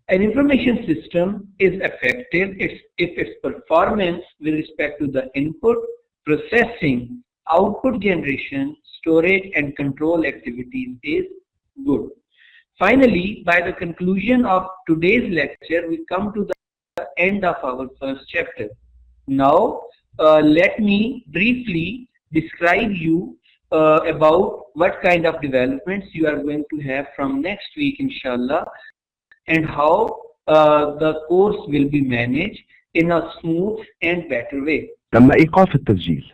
An information system is effective if its performance with respect to the input, processing, output generation, storage and control activities is good. Finally, by the conclusion of today's lecture, we come to the end of our first chapter. Now, let me briefly describe you about what kind of developments you are going to have from next week, inshallah, and how the course will be managed in a smooth and better way.
تم إيقاف التسجيل.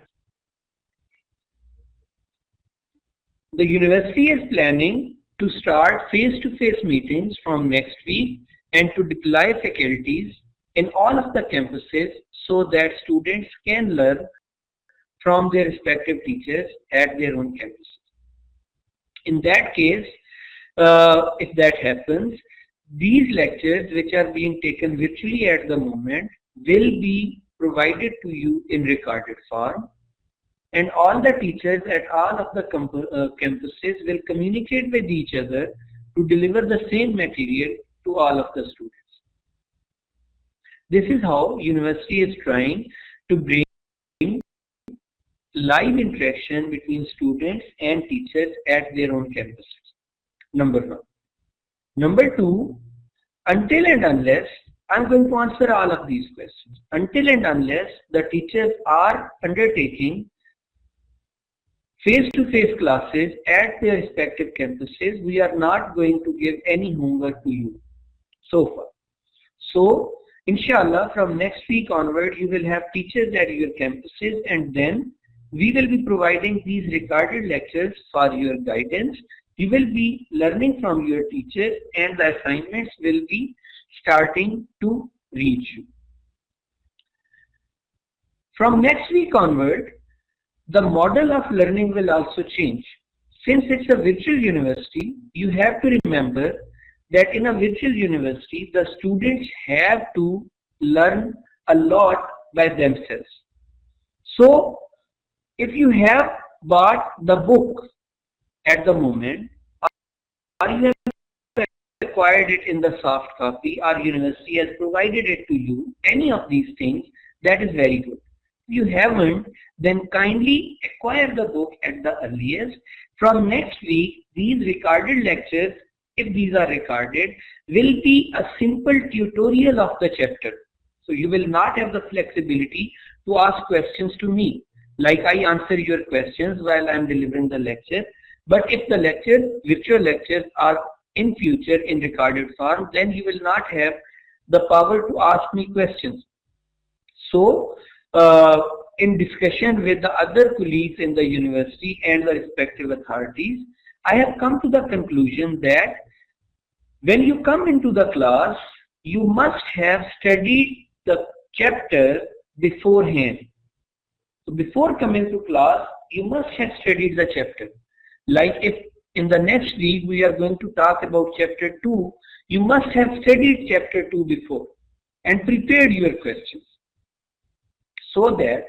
The university is planning to start face-to-face meetings from next week and to deploy faculties in all of the campuses so that students can learn from their respective teachers at their own campuses. In that case, if that happens, these lectures which are being taken virtually at the moment will be provided to you in recorded form, and all the teachers at all of the campuses will communicate with each other to deliver the same material to all of the students. This is how university is trying to bring live interaction between students and teachers at their own campuses. Number one. Number two, until and unless, I'm going to answer all of these questions. Until and unless the teachers are undertaking face-to-face classes at their respective campuses, we are not going to give any homework to you so far. So, inshallah, from next week onward, you will have teachers at your campuses, and then we will be providing these recorded lectures for your guidance. You will be learning from your teachers, and the assignments will be starting to reach you. From next week onward, the model of learning will also change. Since it's a virtual university, you have to remember that in a virtual university, the students have to learn a lot by themselves. So, if you have bought the book at the moment, or you have acquired it in the soft copy, or university has provided it to you, any of these things, that is very good. If you haven't, then kindly acquire the book at the earliest. From next week, these recorded lectures, if these are recorded, will be a simple tutorial of the chapter. So you will not have the flexibility to ask questions to me, like I answer your questions while I am delivering the lecture. But if the lectures, virtual lectures, are in future in recorded form, then you will not have the power to ask me questions. So, in discussion with the other colleagues in the university and the respective authorities, I have come to the conclusion that when you come into the class, you must have studied the chapter beforehand. So before coming to class, you must have studied the chapter. Like if in the next week we are going to talk about chapter 2, you must have studied chapter 2 before and prepared your questions, so that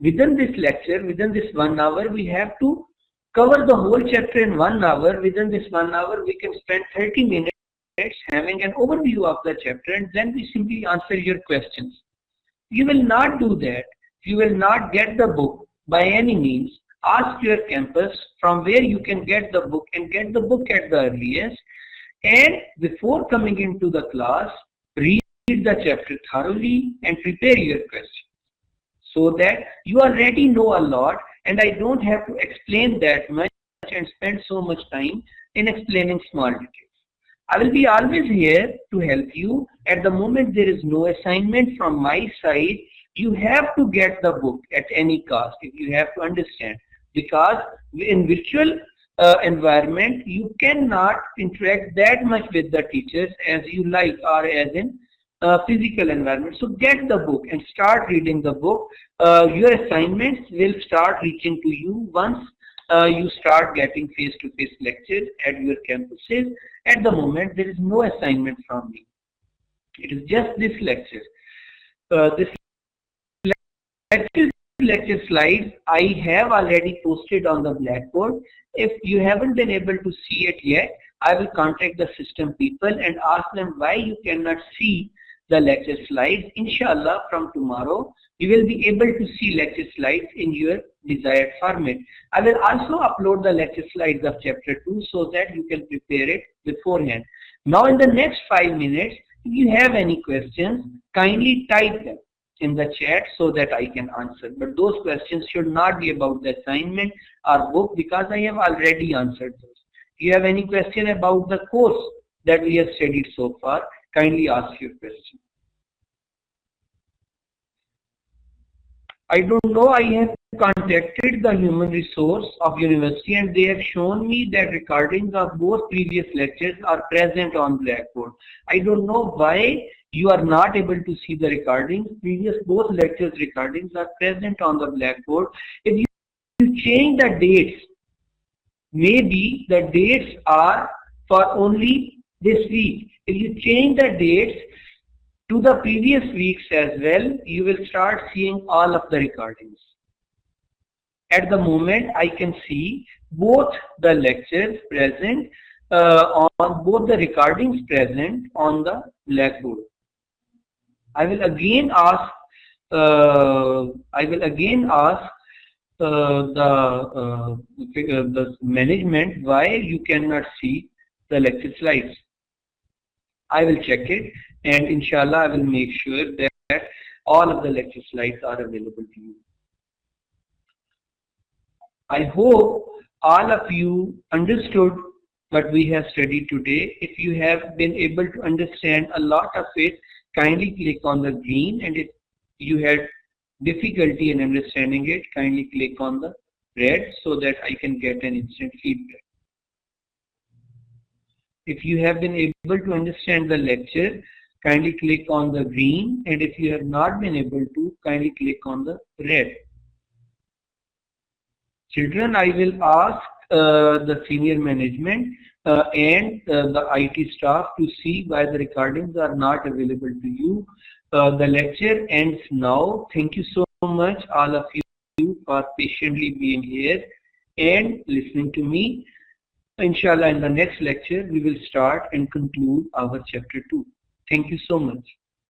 within this lecture, within this 1 hour, we have to cover the whole chapter in 1 hour. Within this 1 hour, we can spend 30 minutes having an overview of the chapter, and then we simply answer your questions. You will not do that. You will not get the book by any means. Ask your campus from where you can get the book, and get the book at the earliest. And before coming into the class, read the chapter thoroughly and prepare your questions, so that you already know a lot and I don't have to explain that much and spend so much time in explaining small details. I will be always here to help you. At the moment there is no assignment from my side. You have to get the book at any cost, if you have to understand, because in virtual environment you cannot interact that much with the teachers as you like, or as in physical environment. So get the book and start reading the book. Your assignments will start reaching to you once you start getting face-to-face lectures at your campuses. At the moment there is no assignment from me. It is just this lecture. This lecture slides I have already posted on the Blackboard. If you haven't been able to see it yet, I will contact the system people and ask them why you cannot see the lecture slides. Inshallah, from tomorrow, you will be able to see lecture slides in your desired format. I will also upload the lecture slides of chapter 2 so that you can prepare it beforehand. Now in the next 5 minutes, if you have any questions, kindly type them in the chat so that I can answer. But those questions should not be about the assignment or book, because I have already answered those. If you have any question about the course that we have studied so far, kindly ask your question. I don't know, I have contacted the human resource of university and they have shown me that recordings of both previous lectures are present on Blackboard. I don't know why you are not able to see the recordings. Both lectures recordings are present on the Blackboard. If you change the dates, maybe the dates are for only this week. If you change the dates to the previous weeks as well, you will start seeing all of the recordings. At the moment, I can see both the lectures present on both the recordings present on the Blackboard. I will again ask the management why you cannot see the lecture slides. I will check it, and inshallah I will make sure that all of the lecture slides are available to you. I hope all of you understood what we have studied today. If you have been able to understand a lot of it, kindly click on the green, and if you had difficulty in understanding it, kindly click on the red so that I can get an instant feedback. If you have been able to understand the lecture, kindly click on the green, and if you have not been able to, kindly click on the red. Children, I will ask the senior management and the IT staff to see why the recordings are not available to you. The lecture ends now. Thank you so much, all of you, for patiently being here and listening to me. Inshallah, in the next lecture, we will start and conclude our chapter 2. Thank you so much.